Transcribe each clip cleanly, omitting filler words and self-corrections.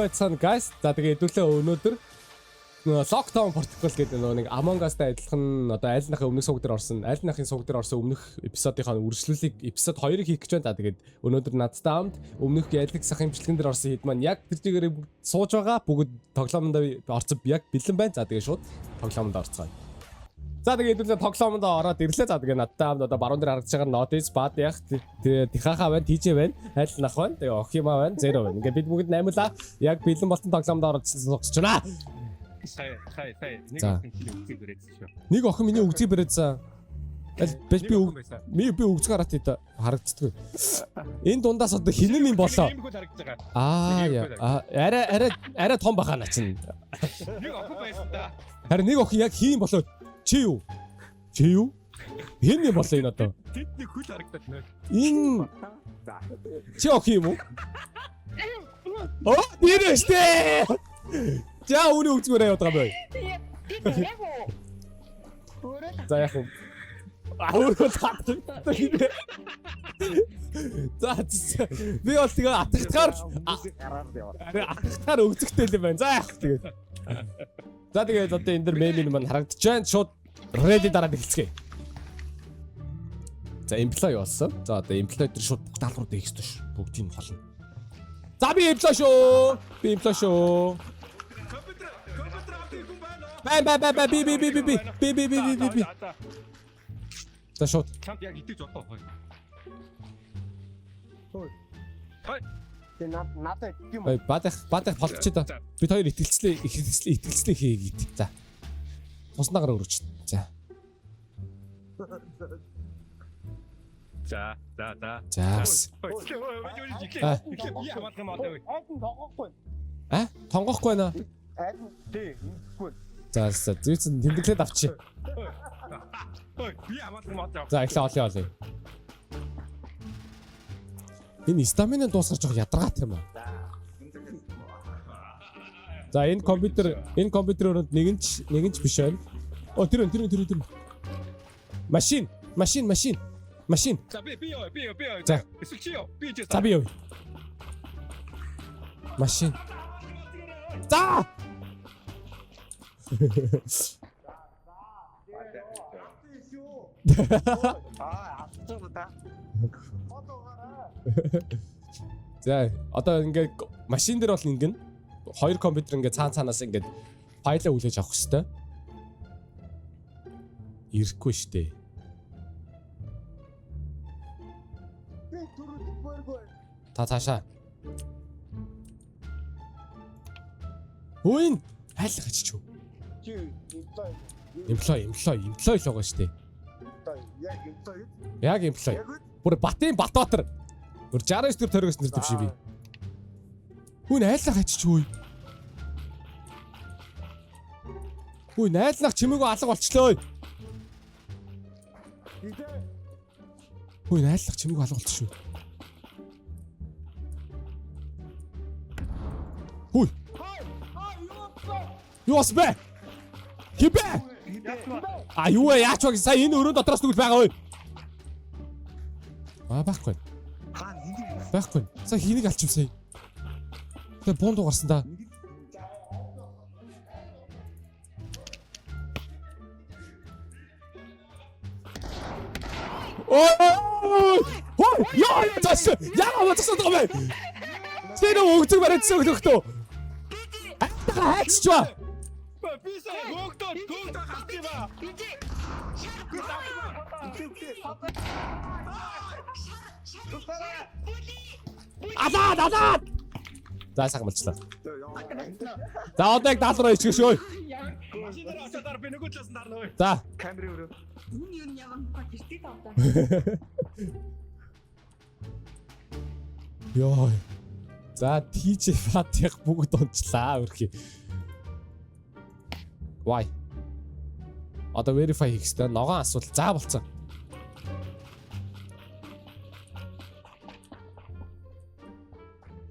байцгаана guys. За тэгээ хэдүүлээ өнөөдөр Lockdown Protocol гэдэг нэг Among Us-тай адилхан одоо айлнахын өмнөх сууг дээр орсон, айлнахын сууг дээр орсон өмнөх эпизодынхаа үргэлжлүүлийг эпизод 2-ыг хийх гэж байна. За тэгээд өнөөдөр надтай хамт өмнөх айлнах сах хэмжлэгэн дээр орсон хэд маань яг тэр чигээр сууж байгаа. Бүгд тоглоомонд орцсон яг бэлэн байна. За тэгээд шууд тоглоомонд орцгоё. За тэгээд хэдүүлээ тоглоомонд ороод ирлээ. За тэгээд надтай хамт одоо баруун дээр харагдаж байгаа Notice, Bad-ях, Тихаха байна, TJ байна, айлнах байна, тэгээд Охима байна, Zero байна. Ингээд бид бүгд 8-лаа яг бэлэн болсон тоглоомонд ороод суугч байна. Сая нэг охин үгзийг бэрээдсэн шүү. Нэг охин миний үгзийг бэрээдсэн. Би үгзэг хараад идэв харагддаг. Энэ дундаас одоо хинэн юм болоо. Арай том бахаа наа чинь. Нэг охин байсан да. Харин нэг охин яг хийм болоо. Чи юу? Хин юм болоо энэ одоо. Тэдний хөл харагдаад нэ. Энэ чи охин юм уу? Оо, нэрэ штэ. За үүний үгзгээрээ яваад байгаа бай. За яг юм. Өөрөө татдаг. За би бол тэгээ атгахтаар өгзөгтэй л байна. За яг тэгээ. За тэгээд одоо энэ дэр мемийн маань харагдаж байна. Шууд ready дараад эхэлцгээе. За employee болсон. За одоо employee дээр шууд бүх даалгаврууд хийх ёстой ш. Бүгдийг нь холно. За би employee шүү. Би. За шууд. Чамд яг итгэж бодоо хой. Тэ надад юм. Ой бадах болчихоо да. Бид хоёр итгэлцлээ хийгээд. За. Туснаагаар өргөч. За. За. Тонгохгүй байна. Тий, ингэхгүй. За зүйцэн тэмдэглээд авчи. Би амт мод. За ихлэ олё. Энэ стамина дуусгарч байгаа ядаргаат юм аа. За энэ компьютер өрөөнд нэгэн ч биш байна. Оо тэр. Машин. За би. За. Эсвэл чи ёо. Би ч. За би юу? Машин. За. За одоо ингээд машин дээр бол ингэн хоёр компьютер ингээд цаанаас ингээд файлаа хүлээж авах хэрэгтэй. Ирэхгүй штэ. Та цаашаа. Хөөе хайлах ачиж юу? Чи Employee л байгаа штэ. Яг employee. Бүр Батын Батбаатар. Бүр 69 төр төрөөс нэр дэвшээ би. Хөөе айлах ачиж юу? Хөөе найлах чимээгүй алга болчлоо. Хөөе найлах чимээгүй алга болчихшгүй. Хөөе. Юу бас бэ? Хибэ? Юу яач вэ? Сая энэ өрөө дотроос тэгвэл байгаа ой. Байхгүй. Байхгүй. Сая хэнийг алчихсан. Тэгээ буунд угарсан да. Ой! Яа, тас! Яа, тас байгаа мэй. Сэр өгдөг барайцсан өгдөгтөө. Хаач чаа. Бисаа хөөгдөө хатъя ба. Алаад. За сагмалчлаа. За одоо яг даалгавраа ичгэж ой. Машинаар очоод би нөгөө талаас нь дарна ой. За. камер өрөө. Юу нэг яваа гэртээ тавтаа. Йоо. За TJ Fat-ыг бүгд унчлаа үрхий. Why? Одоо verify хийх хэрэгтэй. Ногоон асуулт. За болцсон.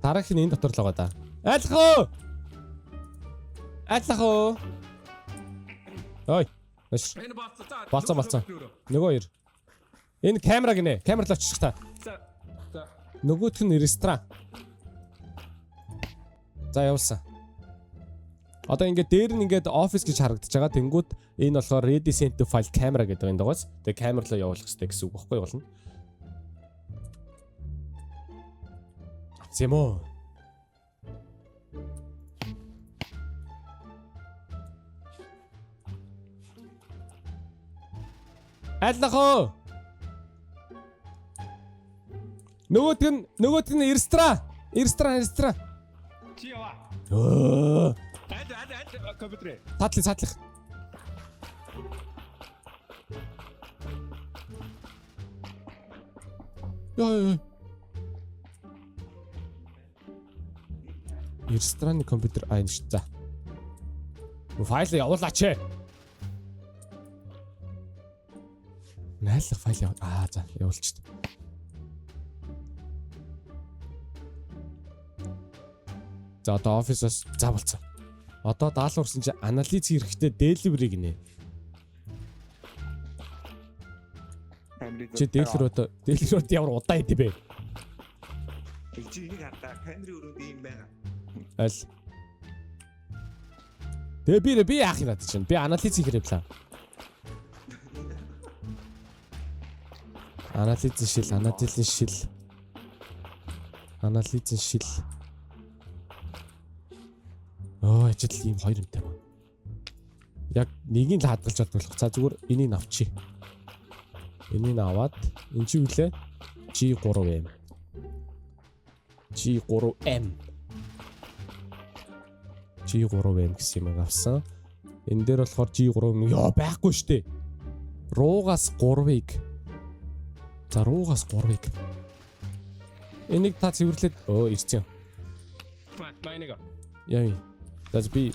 Тарах нь энэ дотор л байгаа да. Айлах уу? Ой. Энэ Болцсон. Нөгөө хоёр. Энэ камера гинэ. Камер л очих та. За. Нөгөөх нь ресторан. За явуулсан. Одоо ингээд дээр нь ингээд office гэж харагдаж байгаа. Тэнгүүд энэ болохоор ready sent to file camera гэдэг энэ дагаас. Тэгээ камер руу явуулах хэрэгтэй гэсэн үг баггүй болно. Авсан юм уу? Айлнахоо. Нөгөөт нь Ирстра. Чи яваа. Өө. Аль компьютер. Татлах. Яа. Ирстраны компьютер айн ш. За. Файл явуулаач. Найлах файл яв. За, явуулчих. За одоо офисоос заавалцсан. Одоо даалгаварсан чи анализ хэрэгтэй delivery гинэ. Чи delivery ямар удаа идэв бэ? Чи энийг хардаа камерын өрөөнд юм байгаа. Аль. Тэгээ би яах юм надад чинь. Би анализ хийх хэрэглээ. Анализын шил. Ажил ийм хоёр юмтай байна. Яг нэгийг л хадгалж чадварлах. За зүгээр энийг авчи. Энийг аваад энэ чи үлээ G3M. G3M гэсэн юм авсан. Энэ дээр болохоор G3M байхгүй штэ. Руугаас 3-ыг. За руугаас 3-ыг. Энийг та цэвэрлээд ирсэн. Майныг. Яа. That's би.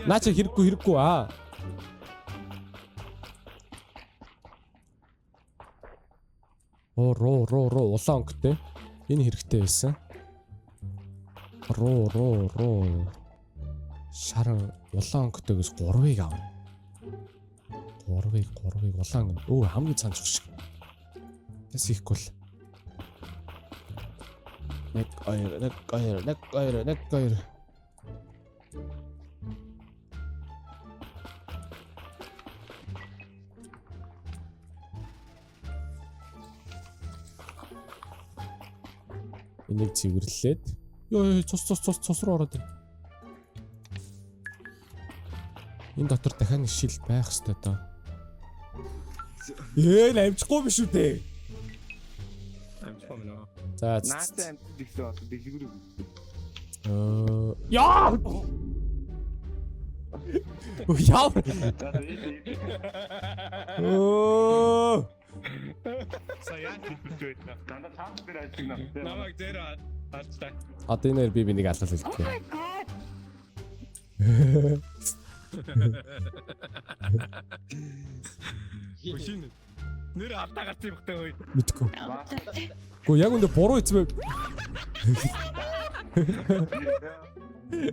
Наач хэрэггүй аа. Руу улаан өнгөтэй. Энэ хэрэгтэй байсан. Руу. Шар улаан өнгөтэйгээс 3-ыг авна. 3-ыг улаан. Хамгийн цаанч шиг. Тэс ихгүй л. Нэг гойр. Энийг цэвэрлээд цус руу ороод ир. Энэ дотор дахиад нэг шил байх ёстой доо. Амжихгүй биш үү те. Амжихгүй мөн. За. Наатай амт гэсэн одоо дэлгүүр. Яа! Яа! Саяхан хэлбэртэй байна. Дандаа цааш дээр ажиллана. Намайг дээр харцтай. Одоо энэ би нэг алхал хэлчихье. Хөшин. Нэр алдаа гарсан юм хтэй хөөе. Мэдгүй. Гү яг үндэ буруу эцмээ.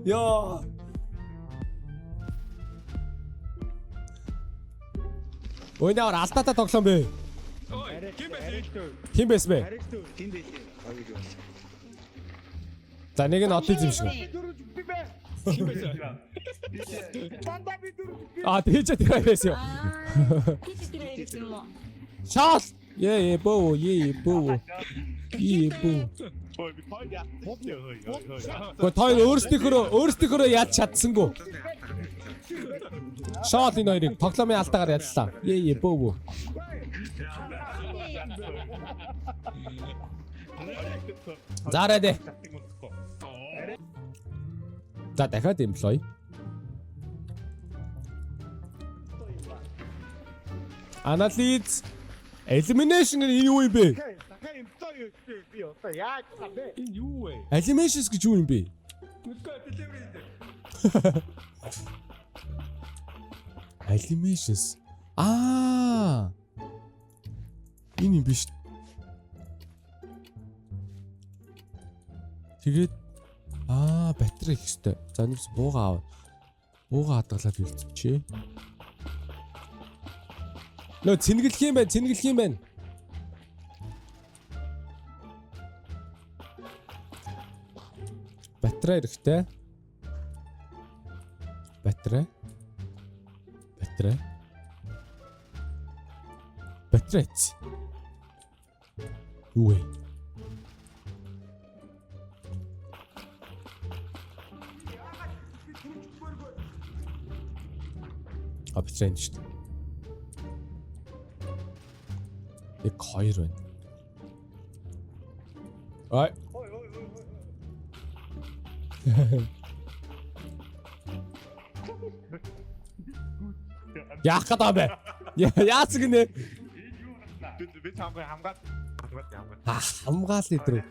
Яа. Ой наар алдаатай тоглоом бэ. Хин байс бэ? За нэг нь отизм шиг. Тэгэж тэр байсан юм. Шал. Боо. Ой би пойя. Гоо той өөрсдийнхөө яаж чадсангүй. Шал энэ хоёрыг тоглоомын алдаагаар яллаа. Боо. Зараад. За дахиад employee. Анализ. Elimination энэ юу юм бэ? Дахиад эмплой би одоо яаж вэ? Энэ юу вэ? Eliminations гэж юу юм бэ? Нүдгүй delivery дээр. Eliminations. Энэ юм биш. Тэгээд батарей их өстэй. За нэгс буугаа аваа. Буугаа хадгалаад үлдчихье. Нөө цэнгэлх юм байна. Батарей хэрэгтэй. Батарей. Юу вэ? Батарей шүү дээ. Яг 2 байна. Ой. Яах гэдэг бэ? Яац гинэ? Би хамгаал. Хамгаал идрүү.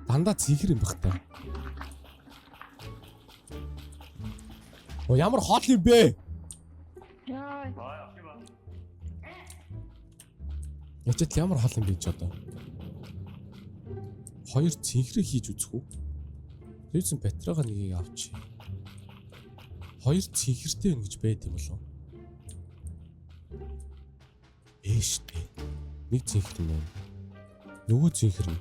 Дандаа зихэр юм баг та. Оо ямар хоол юм бэ? Яа. Ячаад ямар хоол юм бэ ч одоо. 2 цэнхрээ хийж үзэх үү? Тэрсэн батарейгаа нэгийг авчи. 2 цэнхэртэй байна гэж байд юм болов. Штэ. Нэг цэнхэр юм байна. Нөгөө цэнхэр нь.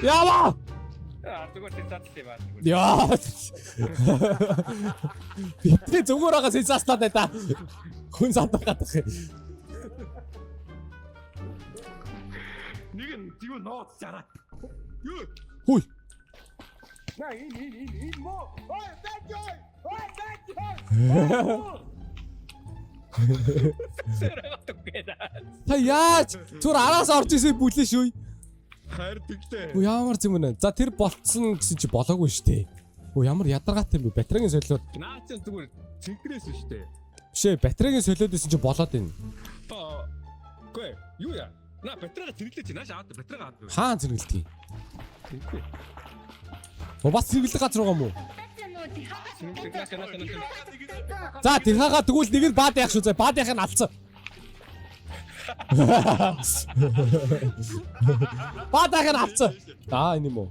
Яава! Зүгээр сенсацтэй байна. Яа. Би зүгээр байгаа сенсацтай та. Хүн сандах гадах. Нэг нь юу нууц чараа. Юу? Хүй. На ин мо. Ой, бэжой. Та яаж? Зүр араас орж исэн бүлээ шүү. Хайр тэгтэй. Оо ямар юм бэ? За тэр болцсон гэсэн чи болоогүй шүү дээ. Оо ямар ядаргаатай юм бэ? Батарейн солиод. Наа чи зүгээр цэнхрээс шүү дээ. Биш ээ, батарейн солиод исэн чи болоод байна. Гүй юу яа? На батарейга зэрэглэж чи нааш аваад батарейга аваад. Хаан зэрэглэдэг. Тэггүй. Оо бас зэрэглэх газар байгаа мó? Нааш. За тэр хагаа тэгвэл нэг нь баад яах шүү. За баад яах нь алдсан. Баад яах нь алдсан. Аа энэ юм уу?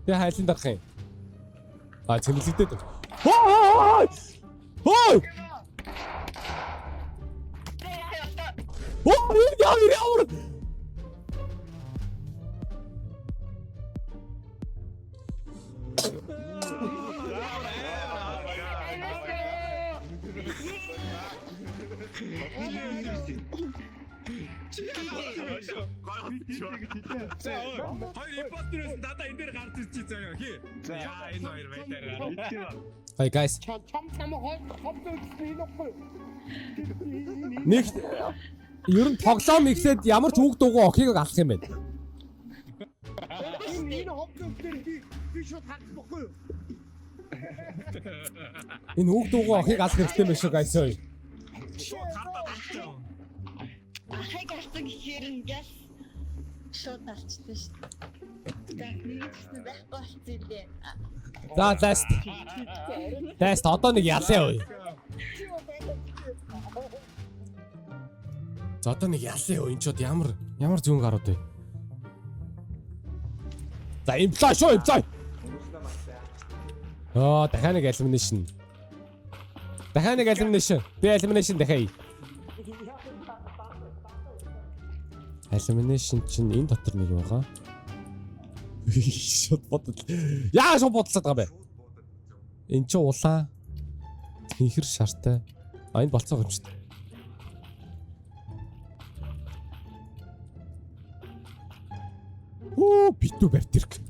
Тэ хайлын дарах юм. Аа цэмлэгдээд. Хой! Хой! Оо яавэр. Хоёр импостерс надаа энэ дээр гарч ирчих заяа хий. Яа энэ хоёр байтараа. Hey guys. Чам ховдоо хийхгүй. Нэг ер нь тоглоом ихлээд ямар ч үг дуугүй охийг алах юм байна. Энэ ховдоо би шууд хатахгүй юу? Энэ үг дуугүй охийг алах хэрэгтэй байх шүү guys ơi. Ахыг алсан гэхээр ингээс шууд алчтай шүү дээ. Тэгвэл байхгүй болчих юм. За last одоо нэг ялаа ой. За одоо нэг ялаа ой. Энд ч одоо ямар зүүн гарууд вэ? За имплай шүү имплай. Аа дахиад нэг elimination. Би elimination дахиад. Elimination чинь энэ дотор нэг байгаа. Шот бодол. Яа шот бодолцоод байгаа бэ? Энд чи улаан. Ихэр шартай. А энэ болцоо юм шүү дээ. Оо битүү бавтэрк.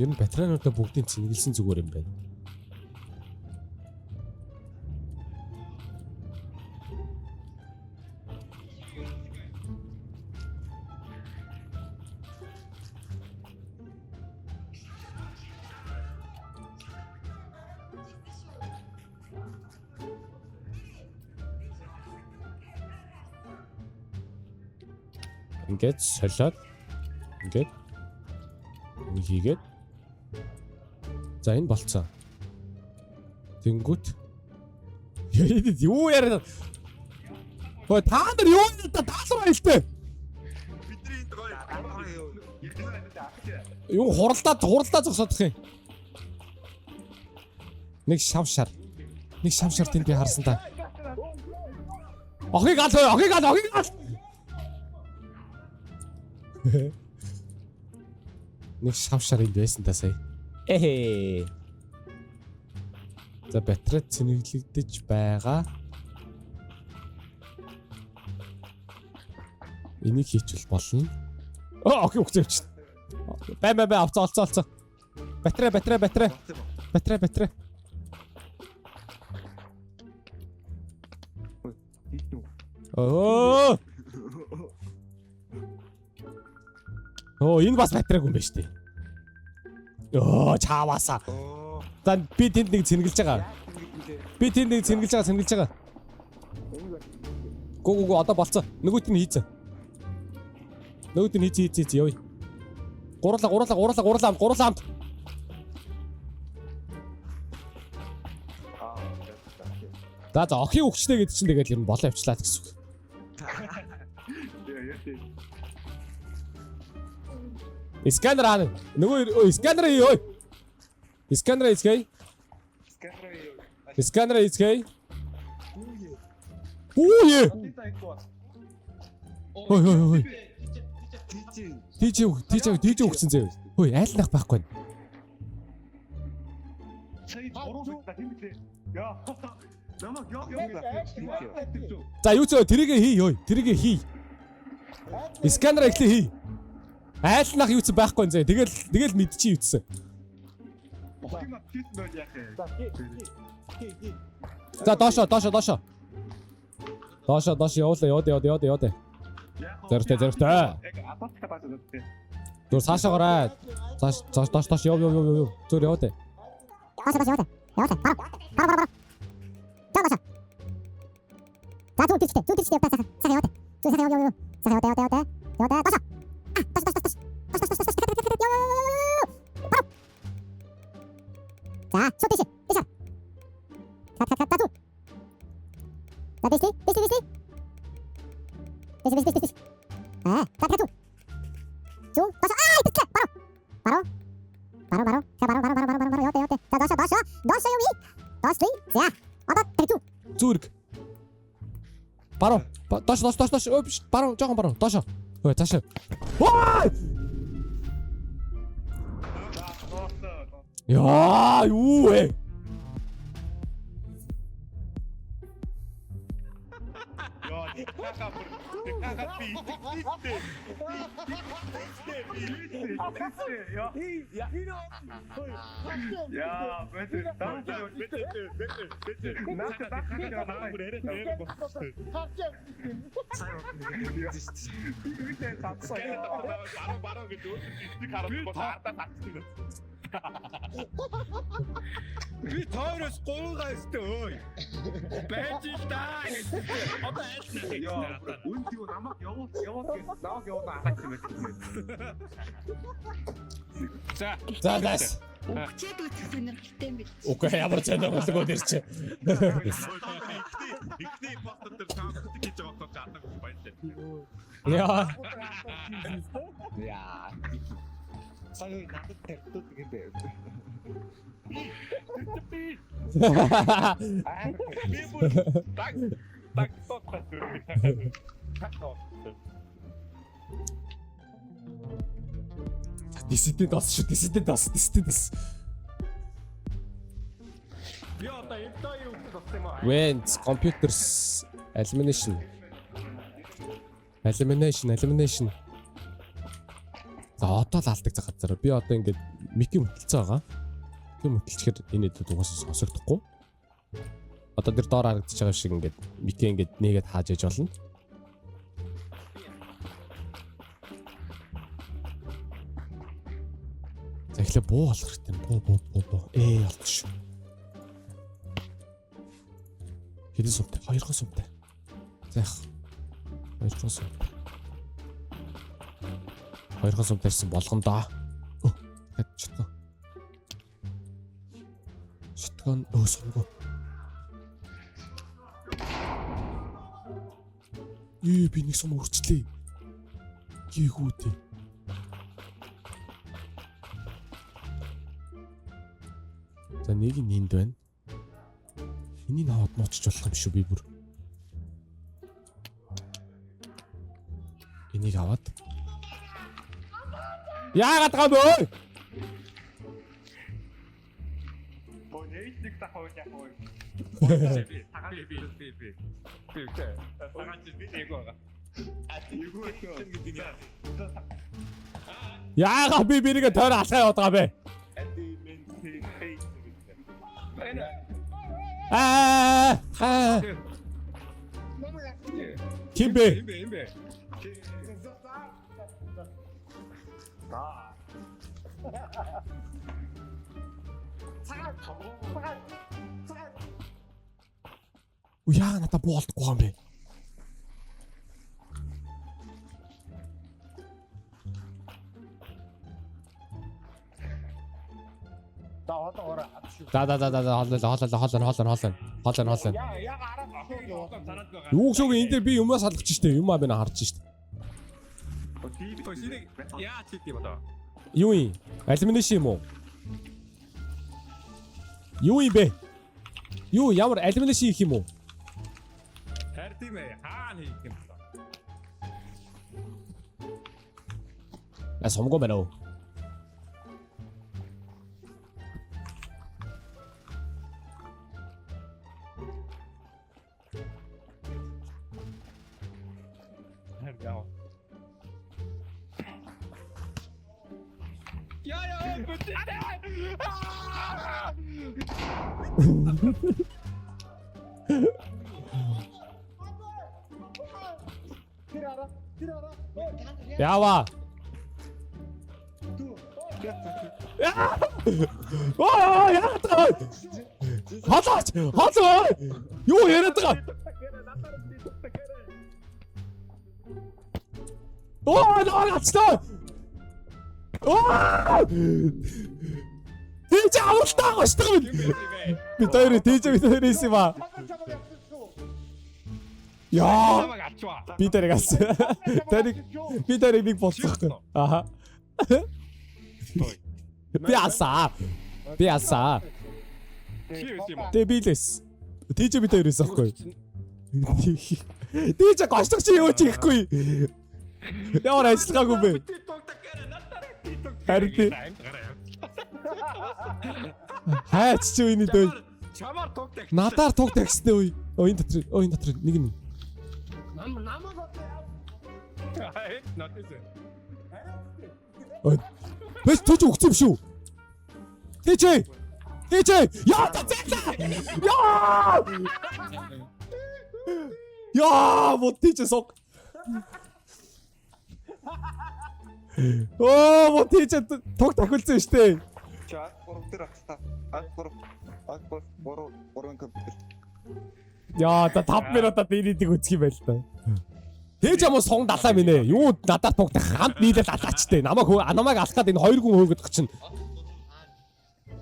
Ер нь батарейнуудаа бүгдийг цэнгэлсэн зүгээр юм байна. Ингээд солиод ингээд хийгээд за энэ болцсон. Тэнгүүт юу яриад хөө та нар юу яриад таалгаа хэлтэй. Бидний гоё юу. Юу хуралдаа зогсоодох юм. Нэг шавшар. Нэг шавшар тэнд би харсан та. Охиг ал. Нэг шавшар энд байсан та сая. Эхээ. За батарей цэнэглэгдэж байгаа. Энийг хийчихвэл болно. Окей, өгч. Бай авцаа олцоо. Батарей. Энэ бас батарейг юм байна шүү дээ. Чааваасаа. За би тэнд нэг цэнгэлж байгаа. Гоо одоо болцоо. Нөгөөт нь хийцээ. Явъя. Гурлаа амт. За охин өгчтэй гэдэг чинь тэгээд ер нь болоо явчлаа гэсэн үг. Сканер аа. Нөгөө сканер ёо. Сканер изгэй. Ой. Тийч өгсөн зөө. Хөөе, айл нах байхгүй. За юу ч тэрийг хий. Сканер ихлэ хий. Айл нах юу ч байхгүй зөө. Тэгэл мэдчихий юутсан. За доошо. Явуулаа. Зэрэгтэй. Зүр цаашаа гараа. Доош яв. Зүр яваад. Яваад. Бара. Доош. За зүр тийчтэй яваад. Цаа яваад. Зүр яваад. Доош. 자, 쇼티시. 자. 자, 디스. 아, 자, 쭉. 다시. 됐어. 바로. 자, 바로. 여대. 자, 넣었어, 여기. 넣었어. 자, 어다, 대충. 쭉. 바로. 다시. 바로, 조금 바로. 다시. 와! 야, 우에. Би тойроос гоогаа өстой. Байж л даа. Одоо айлнах юм. Үнд юу намайг явуулах алаач юм байна. За дас. Өгчээд үзэх сонирхолтой юм биш. Окей, ямар ч нэг болгоод ирчээ. Ихний бостод тэр таамаг гэж бодож чаддаг байлаа. Яа. Сая надад тавьдаг юм бэ. Би бүр так тотхад дүрмээ. Дисидент бас. Би одоо энэ юу гэж бодсон юм аа? Vents, computers, elimination. За одоо л алдаг газар. Би одоо ингээд мики мөтөлцөө байгаа. Мики мөтөлчөөр энэ дэд угаасаа сонсогдохгүй. Одоо тэр доор харагдаж байгаа шиг ингээд мики ингээд нэгээд хааж яж болно. За эхлээ буу болох хэрэгтэй. Буу. Олдсон шүү. Хэдэн сумтай? 2 сумтай. За яах. 2 сумтай. 2 сумтайсан болгондоо. Шитгэн сумгүй. Би нэг сум өрчлээ. Гийгүүтэй. За нэг нь энд байна. Энийг аваад ноцч болох юм шүү би бүр. Энийг аваад. Яагаад гам өө? Бонэйсик тахоо яхоо. Тагаан би. Тагаан би эго. Эго гэдэг юм. Яагаад би бирийг тойр алхаа яваад байгаа бэ? Кимбэ? Яа надад боолдохгүй юм бэ? Хоолоо. Юу шог энэ дээр би юмаа салгаж штэ. Юмаа би харж штэ. Яа чи тийм одоо. Юу юм? Алюминий юм уу? Юу юм бэ? Юу ямар алюминий хийх юм уу? Харин тийм ээ. Хаана хийх юм бэ? Я сумгоо байна уу? Яава. Оо яа. Халаач. Халаа. Юу яриад байгаа? Оо наачлаа. Оо! Тийч авалтаа гоштой юм. Би тойрээс юм аа. Яа! Би тэрийг ас. Би тэрийг нэг болцохгүй. Аха. Би асаа. Тэбилэс. Тийч би тойрээс ахгүй. Тийч гоштой чи юу ч хийхгүй. Ямар ажиллагаагүй бэ? Харин хайч чи үний дөө. Чамаар туг тагс. Надаар туг тагсны үе. Энэ дотор нэг нь. Бэс төч өгсөн юм шүү. Тийч. Яа тацаа. Яа, вот тийч сок. Оо, вот тийч туг тахилсан штэ. Чаа гурав ахста. Гурван компьютер. Яа, та 5 минутад ирээдэг үзэх юм байл та. Тэгж юм уу сон далаа минь ээ. Юу надад тугтах хамт нийлээд алаачтай. Намайг алах гад энэ 2 хүн хөөгдөх чинь.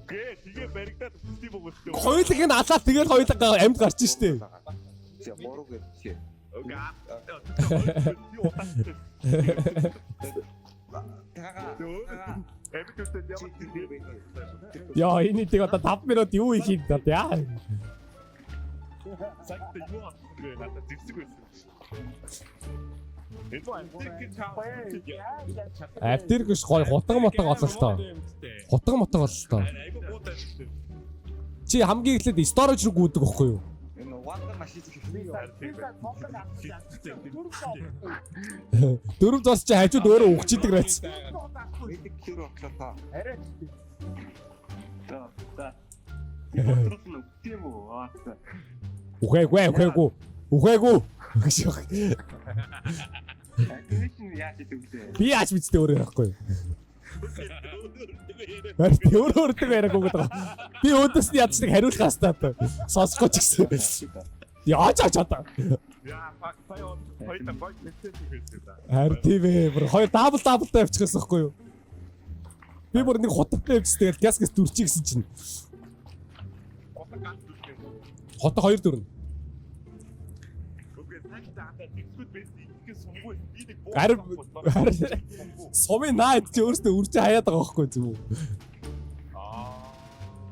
Тэгээ баригдаад үстэй бөгөөстэй. Хоёулыг нь алаад тэгээд хоёулаа амьд гарч штэ. За бороо гэж. Яа, энэ тийм одоо 5 минут юу их юм даа яа. Сагт юу асуух надад зэвсэг байсан. Аптер гэж гой хутга мотог ололтоо. Хутга мотог ололтоо. Чи хамгийн эхлээд storage руу гүйдэг байхгүй юу? Энэ ватер машин Дөрөв зос чи хажууд өөрөө өгчидэг байц. Медик хэр очлоо. Арай. За. Ботрол нь тийм үү? Үхээгүй. Тэний яаж идэвчтэй. Би яаж мэдтэй өөрөө ярихгүй. Барь өөртөө яриаг өгöd байгаа. Би өөдөөс нь ядч нэг хариулах хастаа. Сонсохгүй ч гэсэн. Яаж чадаа. Яа, фактаа хоёрта баг мэдсэн гэсэн. Харин тийм ээ. Бүр хоёр дабл тавьчихсан байхгүй юу? Би бүр нэг хоттой явчихсан. Тэгэл газ дүрчих гэсэн чинь. Хот 2 дөрнө. Харин сумын наад чи өөртөө үржиж хаяад байгаа байхгүй зү.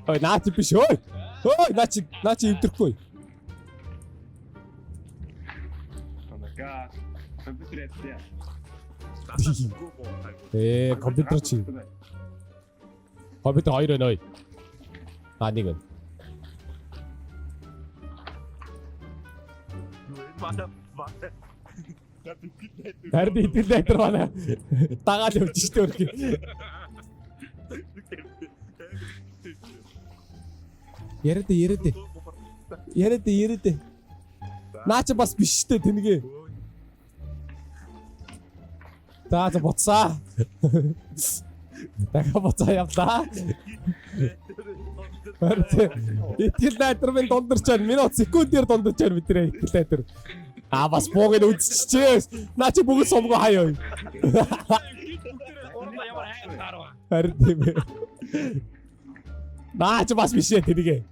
Ой наад биш өө. Ой, наа чи эвдрэхгүй. Oh my god. Компьютер яа. Компьютер чи. Компьютер 2 байна ой. Нэг байна. Харин интернетээр байна. Дагаад явж штэ өрхий. Яриад. Наа чи бас биш штэ тэнгээ. За буцаа. Дахиад буцаа явлаа. Итгэл найдар минь дундарч байна. Минут секундээр дундарч байна бидрээ итгэл найдар. Бас буугийг үдчихчихээ. Наа чи бүгд сумгаа хаяа. Харин тийм ээ. Наа чи бас биш ээ тэнийгээ.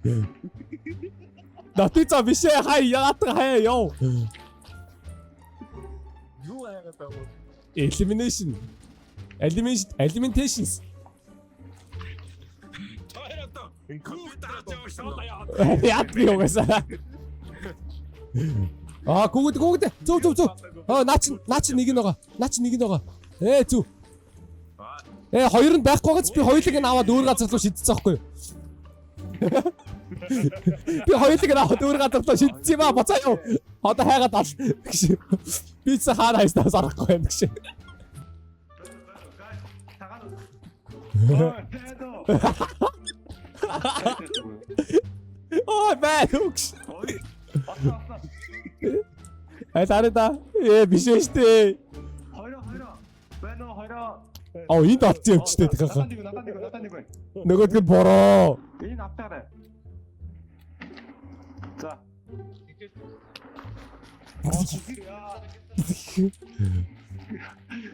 Натий цаа биш ээ хай яагаад хаяа ёо. Юу яагаад байгаа вэ? Alimentations. Энэ компьютер жоо Яат би угаасаа. Гүгд. Зүг. Наа чи нэг нь байгаа. Зүг. Хоёр нь байхгүй байгаач би хоёулыг нь аваад өөр газар руу шидчихсэн байхгүй юу? Би хоёулыг нь аваад өөр газар руу шидчихсэн юм аа буцаа юу. Одоо хайгаад ал гэж. Би ч хаана хайснаас арахгүй юм гэж. Бай үгш. Тарда. Биш ээ штэ. Хоёроо. Байна уу? Энд олцсон явчтэй тэгэхээр. Надад нэг байна. Нөгөөдг нь бороо. Энэ автаарай. За.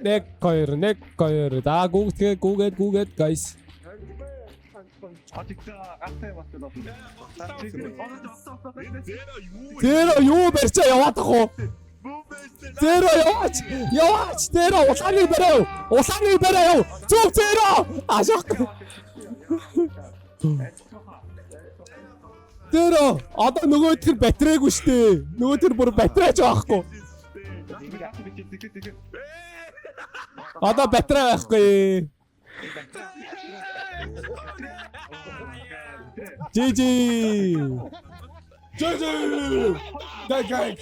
Нэг хоёр. Да гүгээд guys. Зеро юу барьчаа яваад ах уу? Зеро яваач. Зеро улааны барай. Зүг зеро. Ашиг. Зеро одоо нөгөөдгөр батарейгүй штэ. Нөгөөдгөр бүр батарейч байхгүй. Одоо батарей байхгүй. GG. Дай. Gang.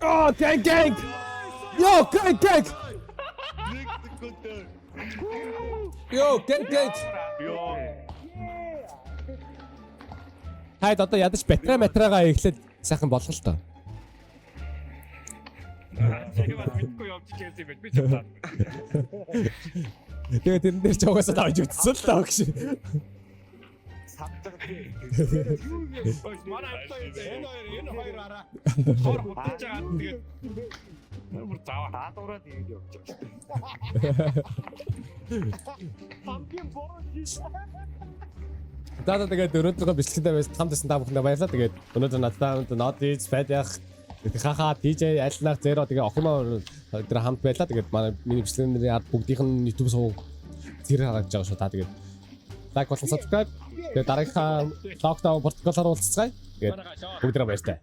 Yo, gang. Yo, gang. Хайд одоо ядаж батарейгаа эхлээд сайхан болгоо л тоо. Тэгээ тэрэн дээр ч угаасаа тавьж ütсэн л таа гэж. Манай энэ хоёр араа. Хор хутаж байгаа тэгээд бүр заа хаадуураад ингэж явж байгаа. Хамгийн бороо шиш. Тэгээд өнөөдрийнхөө бичлэгэндээ хамт байсан та бүхэндээ баярлалаа. Тэгээд өнөөдөр надтай нод ийз байдах хахаа DJ альнах зеро тэгээ охимоо өдөр хамт байлаа. Тэгээд миний бичлэгэний ард бүгдийнх нь YouTube суу зэрэг харагдаж байгаа шүү. Та тэгээд лайк болон subscribe. Тэгээд дараагийнхаа локдаун протоколоор уулзцгаая. Тэгээд бүгдээрээ баяртай.